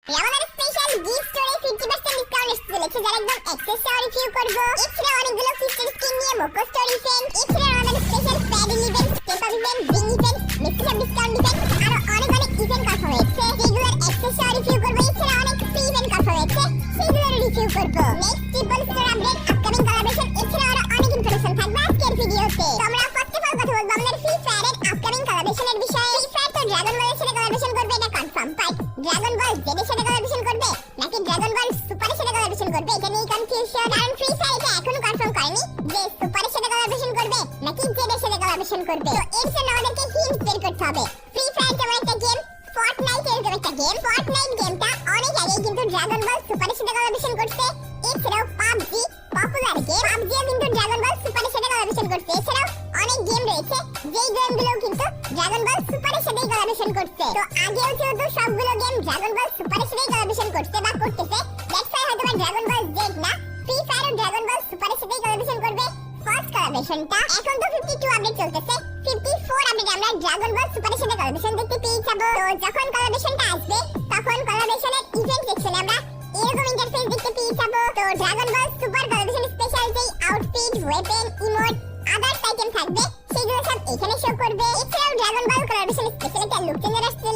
আমাদের special gift স্টোরে 50% discount এসেছে লিখে যারা একদম অ্যাক্সেসরিজ রিভিউ করব। এছাড়া অনেকগুলো ফিচার স্কিন নিয়ে মোকো স্টোর ইভেন্ট, এছাড়া আমাদের special paddle event, temple event, ring event, message discount event আরো অনেক ইভেন্ট কনফার্ম হয়েছে যেগুলোর অ্যাক্সেসরিজ রিভিউ করব। এছাড়া অনেক ফ্রি ইভেন্ট কনফার্ম হয়েছে সেগুলোর রিভিউ করব। Next triple store update, upcoming collaboration, এছাড়া আরো অনেক ইনফরমেশন থাকবে আজকের ভিডিওতে। তোমরা ফার্স্ট অফ অল কথা বলবো আমাদের ফ্রি ফায়ারের আপকামিং কোলাবোরেশনের বিষয়ে। ফ্রি ফায়ার তো ড্রাগন বলের সাথে কোলাবোরেশন করবে এটা কনফার্ম, বাট ড্রাগন বল জেডের সাথে কোলাবোরেশন করবে নাকি ড্রাগন বল সুপারের সাথে কোলাবোরেশন করবে এটা নিয়ে কনফিউশন। কারণ ফ্রি ফায়ার এটা এখনো কনফার্ম করেনি যে সুপারের সাথে কোলাবোরেশন করবে নাকি জেডের সাথে কোলাবোরেশন করবে। তো এর জন্য আমাদেরকে হিন্ট বের করতে হবে। ফ্রি ফায়ার যেমন একটা গেম, ফর্টনাইট এরকম একটা গেম। ফর্টনাইট গেমটা অনেক আগে কিন্তু ড্রাগন বল সুপারের সাথে কোলাবোরেশন করছে। এছাড়াও পাবজি পপুলার গেম, পাবজিও কিন্তু ড্রাগন বল সুপারের সাথে কোলাবোরেশন করছে। এছাড়াও অনেক গেম রয়েছে যেই গেমগুলো কিন্তু ড্রাগন বল সুপারের সাথে কোলাবোরেশন করছে। তো আগেও যেহেতু সবগুলো গেম ড্রাগন বল সুপারের সাথে কোলাবোরেশন করছে বা করতেছে, দ্যাটস ওয়াই হয়তো ড্রাগন বল জেড না, ফ্রি ফায়ারও ড্রাগন বল সুপারের সাথে কোলাবোরেশন করবে ফার্স্ট কোলাবোরেশনটা। এখন তো 52 আপডেট চলতেছে, 54 আপডেট আমরা ড্রাগন বল সুপারের সাথে কোলাবোরেশন দেখতে পেয়ে যাবো। তো যখন কোলাবোরেশনটা আসবে তখন কোলাবোরেশনের ইভেন্ট সেকশনে আমরা এরকম ইন্টারফেস দেখতে পেয়ে যাবো। তো ড্রাগন বল সুপার কোলাবোরেশন স্পেশাল যেই outfit, weapon, emote, others item থাকবে সেগুলো সব এখানে শো করবে। এছাড়াও ড্রাগন বল কোলাবোরেশন স্পেশাল একটা লুক চেঞ্জার আসছে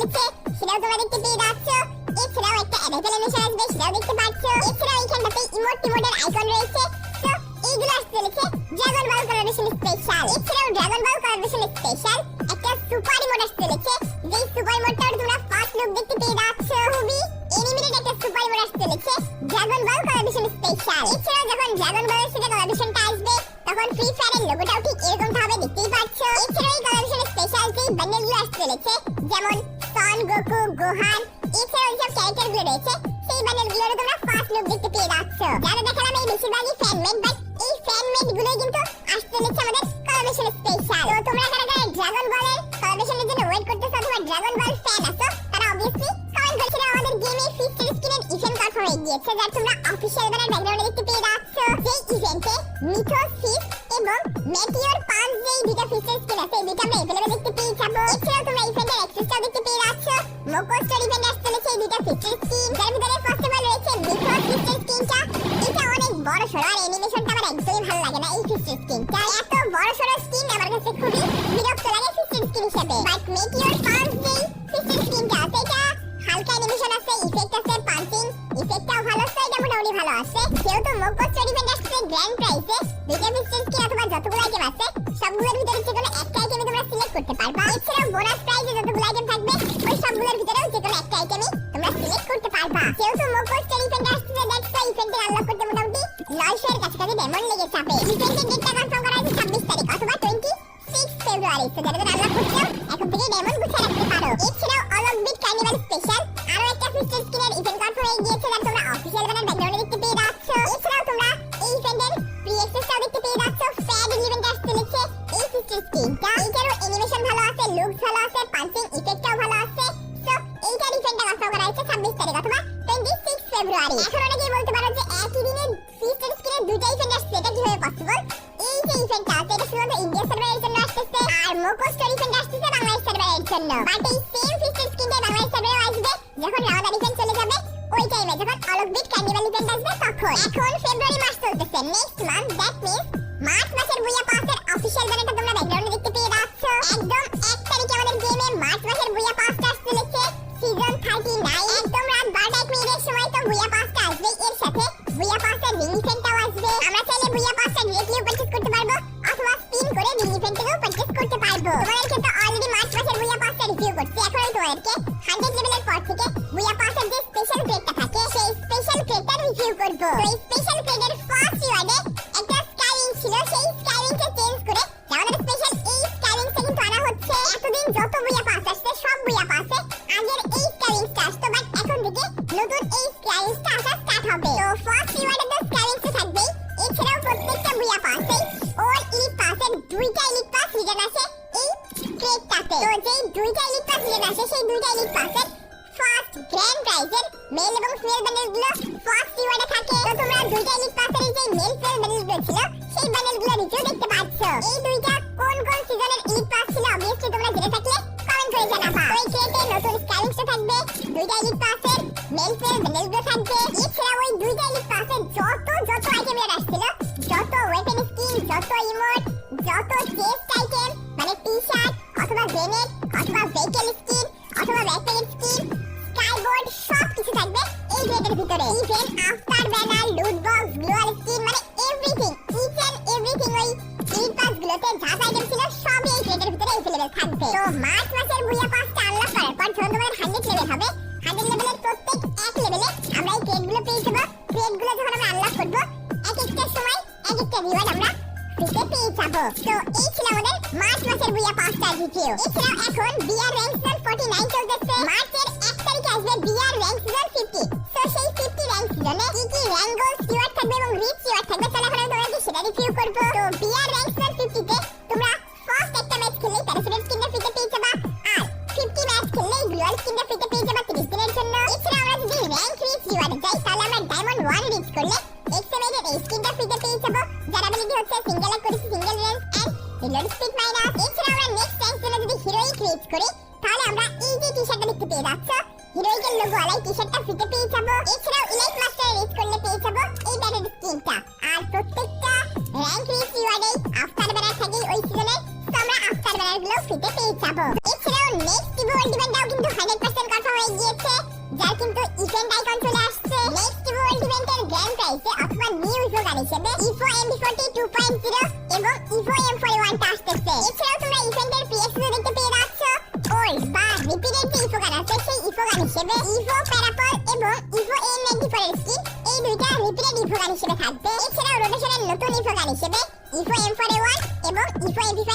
সেটাও তোমরা দেখতে পেয়ে যাচ্ছ। এছাড়াও একটা অ্যাডাপ্ট অ্যানিমেশন আসবে সেটাও দেখতে পাচ্ছ। এছাড়াও এখানটাতে ইমোট টিমোটের আইকন রয়েছে। তো এইগুলো আসছে ড্রাগন বল কোলাবোরেশন স্পেশাল। এছাড়াও ড্রাগন বল কোলাবোরেশন স্পেশাল একটা সুপার ইমোট আসছে যেই সুপার ইমোটটা তোমরা ফার্স্ট লুক দেখতে পেয়ে যাচ্ছ। খুবই এনিমেটেড একটা সুপার ইমোট আসছে ড্রাগন বল কোলাবোরেশন স্পেশাল। এছাড়াও যখন ড্রাগন বলের সাথে কোলাবোরেশনটা আসবে তখন ফ্রি ফায়ারের লোগোটাও ঠিক এরকম ভাবে দেখতেই পাচ্ছ। এছাড়াও এই কোলাবোরেশন স্পেশাল যেই বান্ডেলগুলো আসছে যেমন সন, গোকু, গোহান, এছাড়াও যেসব ক্যারেক্টারগুলো রয়েছে সেই বান্ডেলগুলোরও তোমরা ফার্স্ট লুক দেখতে পেয়ে যাচ্ছ। যারা দেখালাম এই বেশিরভাগই ফ্যানমেড, বাট এই ফ্যানমেড গুলোই কিন্তু আসছে আমাদের কোলাবোরেশন স্পেশাল। তো তোমরা যারা ড্রাগন বলের কোলাবোরেশনের জন্য ওয়েট করতেছো অথবা ড্রাগন বল ফ্যান আছো তারা অবভিয়াসলি কমেন্ট করছো। আমাদের গেমে ফিচার স্কিনের ইভেন্ট কনফার্ম হয়ে গিয়েছে যা তোমরা অফিশিয়াল ব্যানার ব্যাকগ্রাউন্ডে দেখতে পেয়ে যাচ্ছ। যেই ইভেন্টে মিথোস ফিস এবং মেটিওর পাঁচ যেই দুটো ফিচার স্কিন আছে এই দুটো আমরা এভেলেবল দেখতে পেয়ে যাবো। এছাড়াও তোমরা ইভেন্টের অ্যাক্সেসটাও দেখতে পেয়ে যাচ্ছ। মোকো স্টোর ইভেন্ট আসছে এই দুটো ফিচার স্কিন, যার ভিতরে ফার্স্ট অফ অল রয়েছে মিথোস ফিচার স্কিনটা। এটা অনেক বড় সড়ো আর অ্যানিমেশনটা আমার একদমই ভালো লাগে না। এই ফিচার স্কিনটা এত বড় সড়ো স্কিন আমার কাছে খুবই বিরক্ত লাগে ফিচার স্কিন হিসেবে। বাট মেটিওর পাঁচ যেই ফিচার স্কিনটা আছে এটা হালকা অ্যানিমেশন আছে, ইফেক্ট আছে, পাঞ্চিং ইফেক্টটাও ভালো আছে, এটা মোটামুটি ভালো আছে। যেহেতু মোকো স্টোর ইভেন্ট আসছে গ্র্যান্ড প্রাইসে, দুইটা ফিচার স্কিন অথবা যতগুলো আইটেম আছে সবগুলোর ভিতরে যে কোনো একটা আইটেমই তোমরা সিলেক্ট করতে পারবা। এছাড়াও বোনাস প্রাইজে যতগুলো আইটেম থাকবে ওই সবগুলোর ভিতরেও যে কোনো একটা আইটেমই তোমরা সিলেক্ট করতে পারবা। যেহেতু মোকো স্টোর ইভেন্ট আসছে দ্যাটস ওয়াই ইভেন্টে আনলক করতে মোটামুটি 900 এর কাছাকাছি ডায়মন্ড লেগে যাবে। ইভেন্টের ডেটটা কনফার্ম করা হয়েছে 26 তারিখ অথবা 26 ফেব্রুয়ারি। তো যারা আনলক করছো এখন থেকে ডায়মন্ড গুছিয়ে রাখতে পারো। এছাড়াও অলম্পিক কার্নিভাল স্পেশাল আরো একটা ফিচার স্কিনের ইভেন্ট কনফার্ম হয়ে গিয়েছে যা তোমরা অফিশিয়াল ব্যানার ব্যাকগ্রাউন্ডে দেখতে পেয়ে যাচ্ছ। এছাড়াও তোমরা এই ইভেন্টের প্রি অ্যাক্সেসটাও দেখতে পেয়ে যাচ্ছ। ফ্যাড ইভেন্ট আসছে এই ফিচার স্কিনটা, এইটারও অ্যানিমেশন ভালো আছে, লুকস ভালো আছে, পাঞ্চিং ইফেক্টটাও ভালো আছে। তো এইটার ইভেন্টটা কনফার্ম করা হয়েছে 26 তারিখ অথবা 26 ফেব্রুয়ারি। এখন অনেকেই বলতে পারো যে একই দিনে ফিচার স্কিনের দুইটা ইভেন্ট আসছে, এটা কিভাবে পসিবল? এই যে ইভেন্টটা আছে এটা শুধুমাত্র ইন্ডিয়া সার্ভারের জন্য আসছে আর মোকো স্টোর ইভেন্ট আসছে বাংলাদেশ সার্ভারের জন্য। বাট এই সেম ফিচার স্কিনটা বাংলাদেশ সার্ভারেও আসবে যখন রামাদান ইভেন্ট চলে যাবে ওই টাইমে, যখন অলম্পিক কার্নিভাল ইভেন্ট আসবে তখন। এখন ফেব্রুয়ারি মাস চলতেছে, next month that means March মাসের বুয়া পাসের অফিশিয়াল ব্যানারটা তোমরা ব্যাকগ্রাউন্ডে দেখতে পেয়ে যাচ্ছ। একদম 1 তারিখে আমাদের গেমে মার্চ মাসের বুয়া পাসটা আসছে সিজন 39 একদম রাত 12:01 সময়। তো বুয়া পাসটা আসবে, এর সাথে বুয়া পাসের রিং ইভেন্টটাও আসবে। আমরা চাইলে বুয়া পাসটা ডিরেক্টলি পারচেজ করতে পারবো অথবা স্পিন করে রিং ইভেন্ট থেকেও পারচেজ করতে পারবো। তোমাদেরকে তো অলরেডি মার্চ মাসের বুয়া পাসটা রিভিউ করছি, এখন আমি তোমাদেরকে 100 লেভেলের পর থেকে বুয়া পাসের যে স্পেশাল গ্রেডটা থাকে সেই স্পেশাল গ্রেডটা রিভিউ করব। তো এই স্পেশাল গ্রেডের ফার্স্ট রিওয়ার্ডে একটা স্কাইরিং ছিল, সেই স্কাইরিংকে চেঞ্জ করে আমাদের স্পেশাল এই স্কাইরিংটা কিন্তু আনা হচ্ছে। এতদিন যত বুয়া পাস আসছে সব বুয়া পাসে আগের এই স্কাইরিংটা আসতো, বাট এখন থেকে নতুন এই স্কাইরিংটা আসা স্টার্ট হবে। তো ফার্স্ট রিওয়ার্ডে তো স্কাইরিংটা থাকবে। এছাড়াও প্রত্যেকটা বুয়া পাসে ওর ইলিট পাসের দুইটা ইলিট পাস রিজন আছে এই ক্রেটটাতে। তো যেই দুইটা ইলিট পাস রিজন আছে সেই দুইটা ইলিট পাসের ফার্স্ট গ্র্যান্ড প্রাইজের মেল এবং ফিমেল বান্ডেলগুলো ফার্স্ট রিওয়ার্ডে থাকে। তো তোমরা দুইটা ইলিট পাসের এই যে মেল ফিমেল বান্ডেলগুলো ছিল সেই বান্ডেলগুলো রিভিউ দেখতে পাচ্ছ। এই দুইটা কোন কোন সিজনের ইলিট পাস ছিল অবভিয়াসলি তোমরা জেনে থাকলে কমেন্ট করে জানাবা। তো এই ক্রেটে নতুন স্কাইরিংটা থাকবে, দুইটা ইলিট পাসের মেল স্পেশাল ব্যান্ডেলগুলো থাকবে। এছাড়া ওই দুইটা ইলিট পাসে যত আইটেম আসছিল, যত ওয়েপন স্কিন, যত ইমোট, যত চেস্ট আইটেম মানে টি-শার্ট অথবা গ্রেনেড অথবা ভেহিকল স্কিন অথবা ব্যাকপ্যাক স্কিন, স্কাইবোর্ড সব কিছু থাকবে এই গ্রেডের ভিতরে। Even after banner, loot box, gloo wall skin মানে এভরিথিং, ইচ এন্ড এভরিথিং ওই ইলিট পাসগুলোতে যা আইটেম ছিল সব এই গ্রেডের ভিতরে अवेलेबल থাকবে। তো মার্চ মাসের বুয়া পাসটা আনলক করার পর যখন তোমাদের 100 লেভেল হবে, 100 লেভেলের প্রত্যেক এক লেভেলে আমরা এই ক্রেডগুলো পেয়ে যাব। ক্রেডগুলো যখন আমরা আনলক করব, এক একটা সময় এক একটা রিওয়ার্ড আমরা ফ্রিতে পেয়ে যাব। তো এই ছিল আমাদের মার্চ মাসের বুয়া পাসটার রিভিউ। এছাড়াও এখন বিআর র‍্যাঙ্ক সিজন 49 চলতেছে। মার্চের 1 তারিখে আসবে বিআর র‍্যাঙ্ক সিজন 50। তো সেই 50 র‍্যাঙ্ক সিজনে কি কি র‍্যাঙ্ক গোল রিওয়ার্ড থাকবে এবং রিচ রিওয়ার্ড থাকবে, চলো এখন আমি তোমাদের সেটা রিভিউ করব। তো বিআর র‍্যাঙ্ক সিজন 50 তে তোমরা ফার্স্ট একটা ম্যাচ খেললেই প্যারাসুট স্কিনটা ফ্রিতে পেয়ে যাবা, আর 50 ম্যাচ খেললেই গ্লোয়াল স্কিনটা ফ্রিতে পেয়ে যাবা 30 দিনের জন্য। এছাড়া আমরা যদি র‍্যাঙ্ক রিচ রিওয়ার্ডে যাই, তাহলে আমরা ডায়মন্ড 1 রিচ করলে এক্সএমএইটেড এই স্কিনটা ফ্রিতে পেয়ে যাবো, যার অ্যাবিলিটি হচ্ছে সিঙ্গেল এক করেছি single range and reload speed minus. এছাড়া আমরা নেক্সট র‍্যাঙ্ক জন্য যদি হিরোইক রিচ করি, তাহলে আমরা এই যে টি-শার্টটা দেখতে পেয়ে যাচ্ছ, হিরোইকের লোগো ওয়ালা টি-শার্টটা ফ্রিতে পেয়ে যাবো। এছাড়াও ইলাইট মাস্টার রিচ করলে পেয়ে যাবো এই ব্যাটেল স্কিনটা। আর প্রত্যেকটা র‍্যাঙ্ক রিচ রিওয়ার্ডে আফটার ব্যানার থাকে ওই সিজনে, তো আমরা আফটার ব্যানারগুলো ফ্রিতে পেয়ে যাবো। এছাড়াও নেক্সট ইভো ওয়ার্ল্ড ইভেন্টটাও কিন্তু 100% কনফার্ম হয়ে গিয়েছে, যার কিন্তু ইভেন্ট আইকন চলে আসছে। নেক্সট ইভো ওয়ার্ল্ড ইভেন্টের গ্র্যান্ড প্রাইজে অথবা নিউ ইভো গান হিসেবে ইভো এমবি40 2.0 এবং ইভো M41 টা আসতেছে। এছাড়াও তোমরা ইভেন্টের পিএসও দেখতে পেয়ে যাচ্ছ, ওল্ড বা রিপিটেড যে ইভো গান আছে সেই ইভো গান হিসেবে ইভো প্যারাপল এবং ইভো M94 এর স্কিন, এই দুইটা রিপিটেড ইভো গান হিসেবে থাকবে। এছাড়াও রোটেশনের নতুন ইভো গান হিসেবে ইভো M41 এবং ইভো MP5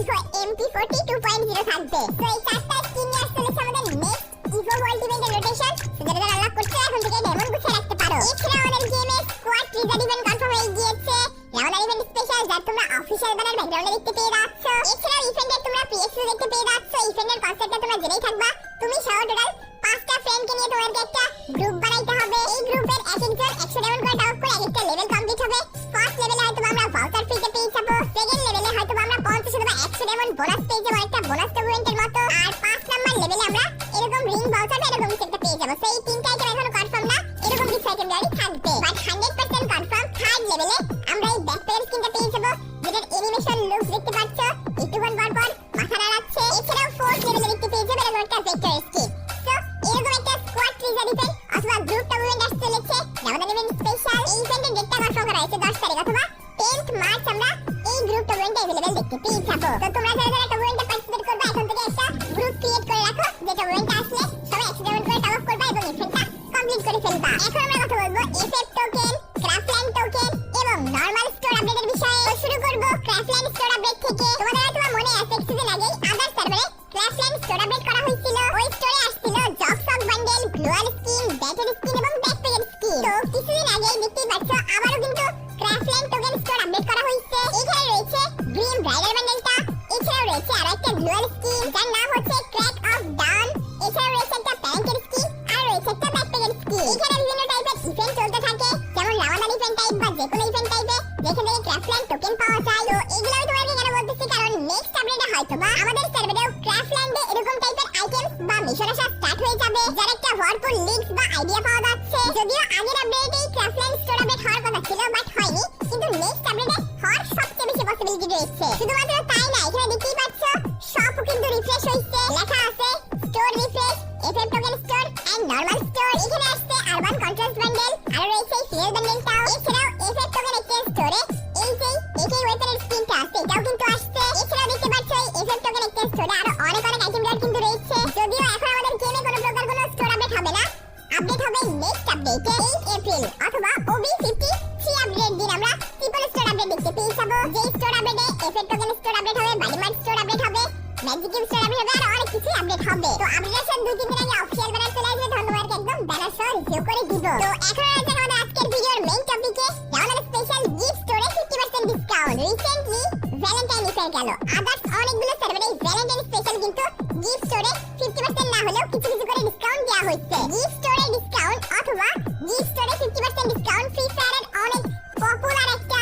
ইভো MP40 2.0 থাকবে। তো এই চারটা স্কিন নিয়ে আসতে চলেছে আমাদের নেক্সট ইভো ওয়ার্ল্ড ইভেন্টের রোটেশন, যেটা যারা আনলক করতে এখন থেকে ডেমন গুছিয়ে রাখতে পারো। এছাড়া আমাদের গেমে স্কোয়াড ট্রিজার ইভেন্ট কনফার্ম হয়ে গিয়েছে, রাউন্ডার ইভেন্ট স্পেশাল, যার তোমরা অফিশিয়াল ব্যানার ব্যাকগ্রাউন্ডে দেখতে পেয়ে যাচ্ছ। এছাড়াও ইভেন্টের তোমরা পিএসও দেখতে পেয়ে যাচ্ছ। ইভেন্টের কনসেপ্টটা তোমরা জেনেই থাকবা, তুমি সহ টোটাল 5টা ফ্রেন্ডকে নিয়ে তোমাদেরকে একটা গ্রুপ বানাইতে হবে। এই গ্রুপের এক একজন 100 ডায়মন্ড করে টপ করে এক একটা লেভেল কমপ্লিট হবে। ফার্স্ট লেভেলে হয়তো আমরা ভাউচার ফ্রিতে পেয়ে যাব, সেকেন্ড লেভেলে হয়তো আমরা 50 অথবা 100 ডায়মন্ড বোনাস পেয়ে যাব, একটা বোনাস ইভেন্টের মতো, আর 5 নাম্বার লেভেলে আমরা এরকম রিং ভাউচার এরকম কিছু একটা পেয়ে যাব। সো এই তিনটা আইটেম এখনো কনফার্ম না, এরকম কিছু আইটেম গাড়ি থাকবে, বাট 100% কনফার্ম থার্ড লেভেলে আমরা এই ব্যাকপ্যাক স্কিনটা পেয়ে যাব, যেটার অ্যানিমেশন লুক দেখতে পাচ্ছ, একটুক্ষণ পর পর মাথা নাড়াচ্ছে। এছাড়াও ফোর্থ লেভেলে দেখতে পেয়ে যাবে এরকম একটা ভেক্টর স্কিন। সো এরকম একটা স্কোয়াড ট্রিজার ইভেন্ট অথবা গ্রুপ টুর্নামেন্ট আসতে চলেছে, রামাদান ইভেন্ট স্পেশাল। এই ইভেন্টের ডেটটা কনফার্ম করা হয়েছে 10 তারিখ অথবা 10th মার্চ আমরা এই গ্রুপ টুর্নামেন্টে अवेलेबल দেখতে পেয়ে যাবো। তো তোমরা যারা যারা টুর্নামেন্টে পার্টিসিপেট করবে, এখন থেকে একটা গ্রুপ ক্রিয়েট করে রাখো, যে টুর্নামেন্টে আসলে সবাই 100 ডায়মন্ড করে টপ আপ করবে এবং ইভেন্টটা কমপ্লিট করে ফেলবা। এখন আমরা কথা বলবো এফএফ টোকেন, ক্রাফটল্যান্ড টোকেন এবং নরমাল স্টোর আপডেটের বিষয়ে। তো শুরু করব ক্রাফটল্যান্ড স্টোর আপডেট থেকে। তোমাদের হয়তো মনে আছে কিছুদিন আগেই আদার সার্ভারে ক্রাফটল্যান্ড স্টোর আপডেট করা হয়েছিল। ওই স্টোরে আসছিল জব সক বান্ডেল, গ্লোয়াল স্কিন, ব্যাটেল স্কিন এবং ব্যাকপ্যাক স্কিন। তো কিছুদিন আগেই দেখতেই পাচ্ছ আবারো কিন্তু ক্রাফটল্যান্ড টোকেন স্টোর আপডেট করা হয়েছে। এখানে রয়েছে গ্রিন ব্রাইডাল বান্ডেলটা, এছাড়াও রয়েছে আরেকটা গ্লোয়াল স্কিন যার নাম হচ্ছে ক্র্যাক অফ ডাউন, এছাড়াও রয়েছে একটা প্যান্কের স্কিন আর রয়েছে একটা ব্যাকপ্যাকের স্কিন। এখানে বিভিন্ন টাইপের ইভেন্ট চলতে থাকে, যেমন রামাদান ইভেন্ট টাইপ বা যে কোনো ইভেন্ট টাইপে, যেখানে থেকে ক্রাফটল্যান্ড টোকেন পাওয়া যায়। তো এগুলো আমি তোমাদেরকে কেন বলতেছি, কারণ নেক্সট আপডেটে হয়তো বা আমাদের সার্ভারেও ক্রাফটল্যান্ডে এরকম টাইপের আইটেমস বা মিশন আসা স্টার্ট হয়ে যাবে, যার একটা ভরপুর লিংকস বা আইডিয়া পাওয়া যাচ্ছে। যদিও আগের আপডেটেই ক্রাফটল্যান্ড স্টোর আপডেট হওয়ার কথা ছিল, বাট হয়নি, কিন্তু নেক্সট আপডেটে হওয়ার সবচেয়ে বেশি পসিবিলিটি রয়েছে। শুধুমাত্র তাই না, এখানে দেখতেই পাচ্ছ সব কিন্তু রিফ্রেশ হয়েছে, লেখা আছে store refresh, FF token store and normal store. এখানে আসছে আরবান কন্ট্রাস্ট বান্ডেল, আর রয়েছে সিরিয়াল বান্ডেলটাও। এছাড়াও এফএফ টোকেন এক্সচেঞ্জ স্টোরে এই যে একেই ওয়েপনের স্কিনটা আছে, এটাও কিন্তু আসছে। এছাড়াও দেখতে পাচ্ছ এই এফএফ টোকেন এক্সচেঞ্জ স্টোরে আরো অনেক আইটেম কিন্তু রয়েছে। যদিও এখন আমাদের গেমে কোনো প্রকার কোনো স্টোর আপডেট হবে না, আপডেট হবে নেক্সট আপডেটে 8 এপ্রিল অথবা OB53 আপডেট দিন আমরা ট্রিপল স্টোর আপডেট দেখতে পেয়ে যাবো। যে স্টোর আপডেটে এফএফ টোকেন স্টোর আপডেট হবে, বালিমার্ট স্টোর আপডেট হবে, ম্যাজিক কিউব স্টোর আপডেট হবে, আর অনেক কিছু আপডেট হবে। তো আপডেট আসার 2-3 দিন আগে অফিশিয়াল ব্যানার চলে আসবে, ধন্যবাদকে একদম ব্যানার সহ রিভিউ করে দিব। তো এখন আসলে আমাদের আজকের ভিডিওর মেইন টপিকে, আমাদের স্পেশাল গিফট স্টোরে 50% ডিসকাউন্ট। রিসেন্টলি ভ্যালেন্টাইন ইফের গেল, আদার্স অনেকগুলো সার্ভারে ভ্যালেন্টাইন স্পেশাল কিন্তু গিফট স্টোরে 50% না হলেও কিছু কিছু করে ডিসকাউন্ট দেওয়া হচ্ছে। গিফট স্টোরে ডিসকাউন্ট অথবা গিফট স্টোরে 50% ডিসকাউন্ট ফ্রি ফায়ারের অনেক পপুলার একটা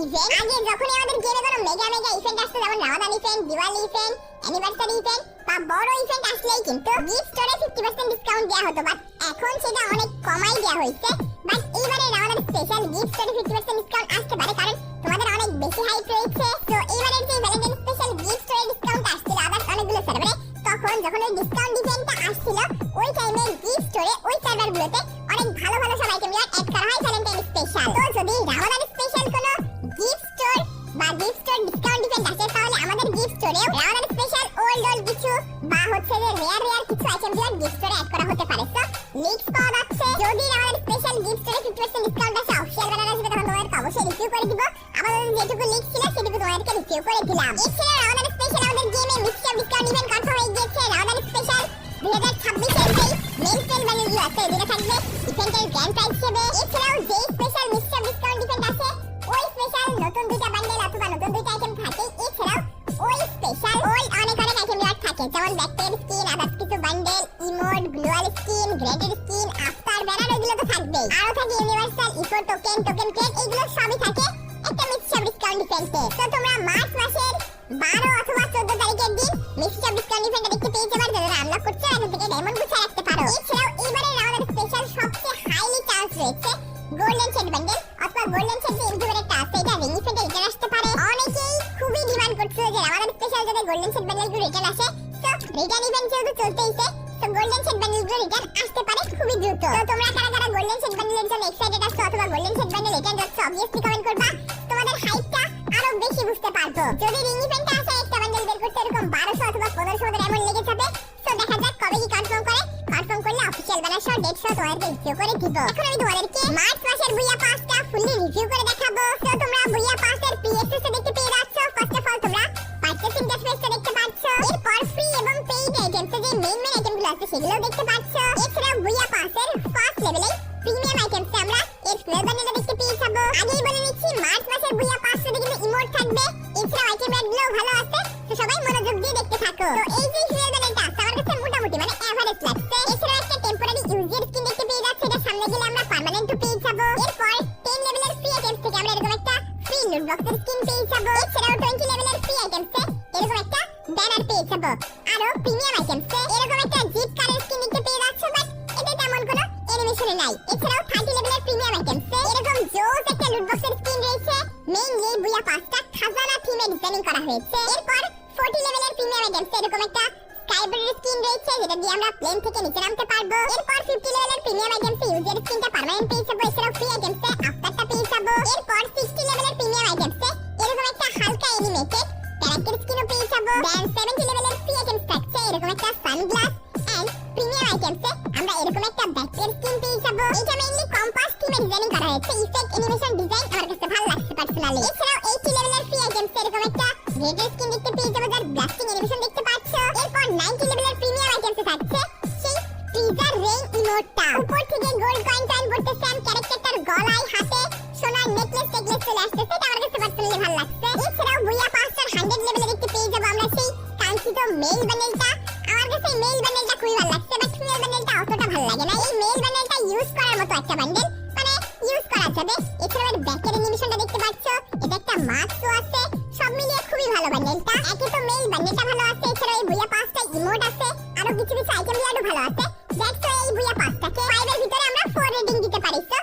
ইভেন্ট। আগে যখনই আমাদের গেমে কোনো মেগা ইভেন্ট আসতো, যেমন Ramadan event, Diwali event, anniversary event, বা বড় ইভেন্ট আসলেই কিন্তু গিফট স্টোরে 50% ডিসকাউন্ট দেওয়া হতো, বাট এখন সেটা অনেক কমাই দেওয়া হয়েছে। বাট এইবারে রামাদান স্পেশাল গিফট স্টোরে 50% ডিসকাউন্ট আসতে পারে, কারণ তোমাদের অনেক বেশি হাইপ রয়েছে। তো এইবারের যে ভ্যালেন্টাইন স্পেশাল গিফট স্টোরে ডিসকাউন্ট আসছিল আদার্স অনেকগুলো সার্ভারে, তখন যখন ওই ডিসকাউন্ট ইভেন্টটা আসছিল ওই টাইমে গিফট স্টোরে ওই সার্ভারগুলোতে অনেক ভালো ভালো সব আইটেম অ্যাড করা হয় ভ্যালেন্টাইন স্পেশাল। তো যদি রামাদান স্পেশাল কোনো গিফট স্টোর বা গিফট স্টোর ডিসকাউন্ট ইভেন্ট আসে, তাহলে আমাদের গিফট স্টোরেও রামাদান স্পেশাল ওল্ড কিছু বা হচ্ছে যে রেয়ার কিছু আইটেম গুলো গিফট স্টোরে অ্যাড করা হতে পারে। তো লিস্ট পাওয়া যাচ্ছে, যদি রামাদান স্পেশাল গিফট স্টোরে 50% ডিসকাউন্ট আসে, অফিশিয়াল ব্যানার আসবে, তখন তোমাদেরকে অবশ্যই রিভিউ করে দিব। আমাদের যেটুকু লিস্ট ছিল সেটুকু তোমাদেরকে রিভিউ করে দিলাম। এছাড়া রামাদান স্পেশাল আমাদের গেমে মিক্সচার ডিসকাউন্ট ইভেন্ট কনফার্ম হয়ে গিয়েছে। রামাদান স্পেশাল 2026 এর যেই মেইন সেল বান্ডেলগুলো আছে এগুলো থাকবে ইভেন্টের গ্র্যান্ড প্রাইজ হিসেবে। এছাড়াও যেই স্পেশাল মিক্সচার ডিসকাউন্ট ইভেন্ট আছে ওই স্পেশাল নতুন দুইটা বান্ডেল অথবা নতুন দুইটা আইটেম থাকে। এছাড়াও ওই স্পেশাল ওল্ড অনেক আইটেম ইয়ার থাকে, যেমন ব্যাকটের স্কিন, আদার্স কিছু bundle, emote, gloo wall skin, graded skin, after banner, এগুলো তো থাকবেই। আরো থাকে universal echo token, token cred, এগুলো সবই থাকে একটা মিক্সচার ডিসকাউন্ট ইভেন্টে। তো তোমরা মার্চ মাসের 12 অথবা 14 তারিখের দিন মিক্সচার ডিসকাউন্ট ইভেন্টে দেখতে পেয়ে যাবে, যারা আনলক করছো এখন থেকে ডায়মন্ড গুছিয়ে রাখতে পারো। এছাড়াও এবারে আমাদের স্পেশাল সবচেয়ে হাইলি চান্স রয়েছে গোল্ডেন সেট বান্ডেল অথবা গোল্ডেন সেট যে ইনকিউবেটরটা আছে এটা রিং ইভেন্টে রিটার্ন আসতে পারে। অনেকেই খুবই ডিমান্ড করছিল যে আমাদের স্পেশাল যদি গোল্ডেন সেট বান্ডেলগুলো রিটার্ন আসে, তো রিটার্ন ইভেন্ট যেহেতু চলতেইছে, তো গোল্ডেন সেট বান্ডেলগুলো রিটার্ন আসতে পারে খুবই দ্রুত। তো তোমরা কারা কারা গোল্ডেন সেট বান্ডেলের জন্য এক্সাইটেড আছো অথবা গোল্ডেন সেট বান্ডেল রিটার্ন যাচ্ছে, অবভিয়াসলি কমেন্ট করবা, তোমাদের হাইপটা আরো বেশি বুঝতে পারবো। যদি রিং ইভেন্টে আসে একটা বান্ডেল বের করতে এরকম 1200 অথবা 1500 মতো এমন লেগে যাবে। তো দেখা যাক কবে কি কনফার্ম করে, কনফার্ম করলে অফিশিয়াল ব্যানার সহ ডেট সহ তোমাদেরকে রিভিউ করে দিব। এখন আমি তোমাদেরকে মার্চ মাসের বুইয়া পাসটা ফুললি রিভিউ করে দেখাবো। তো তোমরা বুইয়া পাসের পিএসএস দেখতে পেয়ে যাচ্ছ। ফার্স্ট অফ অল তোমরা পারচেজ ইন্টারফেসটা দেখতে পাচ্ছ, এরপর ফ্রি এবং পেইড আইটেমস যে মেইন আইটেমগুলো আছে সেগুলো দেখতে পাচ্ছ। এছাড়া বুইয়া পাসের ফার্স্ট লেভেলে প্রিমিয়াম আইটেমস আমরা এক্সপ্লোর বান্ডেলটা দেখতে পেয়ে যাবো। আগেই বলে নিচ্ছি মার্চ মাসের বুইয়া পাসটাতে কিন্তু ইমোট থাকবে, এছাড়া আইটেম রেটগুলো ভালো আছে, তো সবাই মনোযোগ দিয়ে দেখতে থাকো। তো এই যে এক্সপ্লোর বান্ডেলটা আছে আমার কাছে মোটামুটি মানে এভারেজ লাগছে। এছাড়া একটা টেম্পোরারি ইউজার স্কিন দেখতে পেয়ে যাচ্ছে, এটা সামনে গেলে আমরা পার্মানেন্ট পেয়ে যাবো। এরপর 10 লেভেলের ফ্রি আইটেমস থেকে আমরা এরকম একটা ফ্রি লুট বক্সের স্কিন পেয়ে যাবো। এছাড়াও 20 লেভেলের ফ্রি আইটেমসে এরকম একটা ব্যানার পেয়ে যাবো। আরো প্রিমিয়াম আইটেমসে এরকম একটা জিপ কারের স্কিন দেখতে পেয়ে যাচ্ছ, বাট এটা তেমন কোনো অ্যানিমেশন নাই। এছাড়াও 30 লেভেলের প্রিমিয়াম আইটেমসে এরকম জোস একটা লুট বক্সের স্কিন রয়েছে, মেইনলি এই বুইয়া পাসটা খাজানা থিমে ডিজাইনিং করা হয়েছে। এরপর 40 লেভেলের প্রিমিয়াম আইটেমসে এরকম একটা স্কাইব্লুর স্কিন রয়েছে, যেটা দিয়ে আমরা প্লেন থেকে নিচে নামতে পারবো। এরপর 50 লেভেলের প্রিমিয়াম আইটেমসে ইউজার স্কিনটা পার্মানেন্ট পেয়ে যাবো, এছাড়াও ফ্রি আইটেমসে আফটারটা পেয়ে যাবো। এরপর 60 লেভেলের প্রিমিয়াম আইটেমসে এরকম একটা হালকা অ্যানিমেটেড ক্যারেক্টার স্কিনও পেয়ে যাবো। দেন 70 লেভেলের ফ্রি আইটেমস থাকছে এরকম একটা সানগ্লাস, এন্ড প্রিমিয়াম আইটেমসে আমরা এরকম একটা ব্যাকপ্যাক স্কিন পেয়ে যাবো। এটা মেইনলি কম্পাস থিমে ডিজাইনিং করা হয়েছে, ইফেক্ট অ্যানিমেশন ডিজাইন আমার কাছে ভালো লাগছে পার্সোনালি। এছাড়াও 80 লেভেলের ফ্রি আইটেমসে এরকম একটা গ্রেডেড স্কিন দেখতে পেয়ে যাবো, যার ব্লাস্টিং অ্যানিমেশন দেখতে পাচ্ছ। এরপর 90 লেভেলের প্রিমিয়াম আইটেমসে থাকছে সেই টিজার রেইন ইমোটটা, উপর থেকে গোল্ড কয়েন টাইম করতেছেন, ক্যারেক্টারটার গলায় হাতে সোনার নেকলেস টেকলেস চলে আসতেছে, এটা আমার কাছে পার্সোনালি ভালো লাগছে। এছাড়াও বুইয়া পাসটার 100 লেভেলে দেখতে পেয়ে যাবো আমরা সেই কাঙ্ক্ষিত মেইল বান্ডেলটা। আমার কাছে এই মেইল বান্ডেলটা খুবই ভালো লাগছে, বাট ফিমেল বান্ডেলটা অতটা ভালো লাগে না। এই মেইল বান্ডেলটা ইউজ করার মতো একটা বান্ডেল, মানে ইউজ করা যাবে। এছাড়াও এর ব্যাকের অ্যানিমেশনটা দেখতে পাচ্ছ, এটা একটা মাস্কও আছে, সব মিলিয়ে খুবই ভালো বান্ডেলটা। একে তো মেইল বান্ডেলটা ভালো আছে, এছাড়াও এই বুইয়া পাসটা ইমোট আছে, আরো কিছু কিছু আইটেম আরো ভালো আছে। দ্যাটস ওয়াই এই বুইয়া পাসটাকে 5 এর ভিতরে আমরা 4 রেটিং দিতে পারি। তো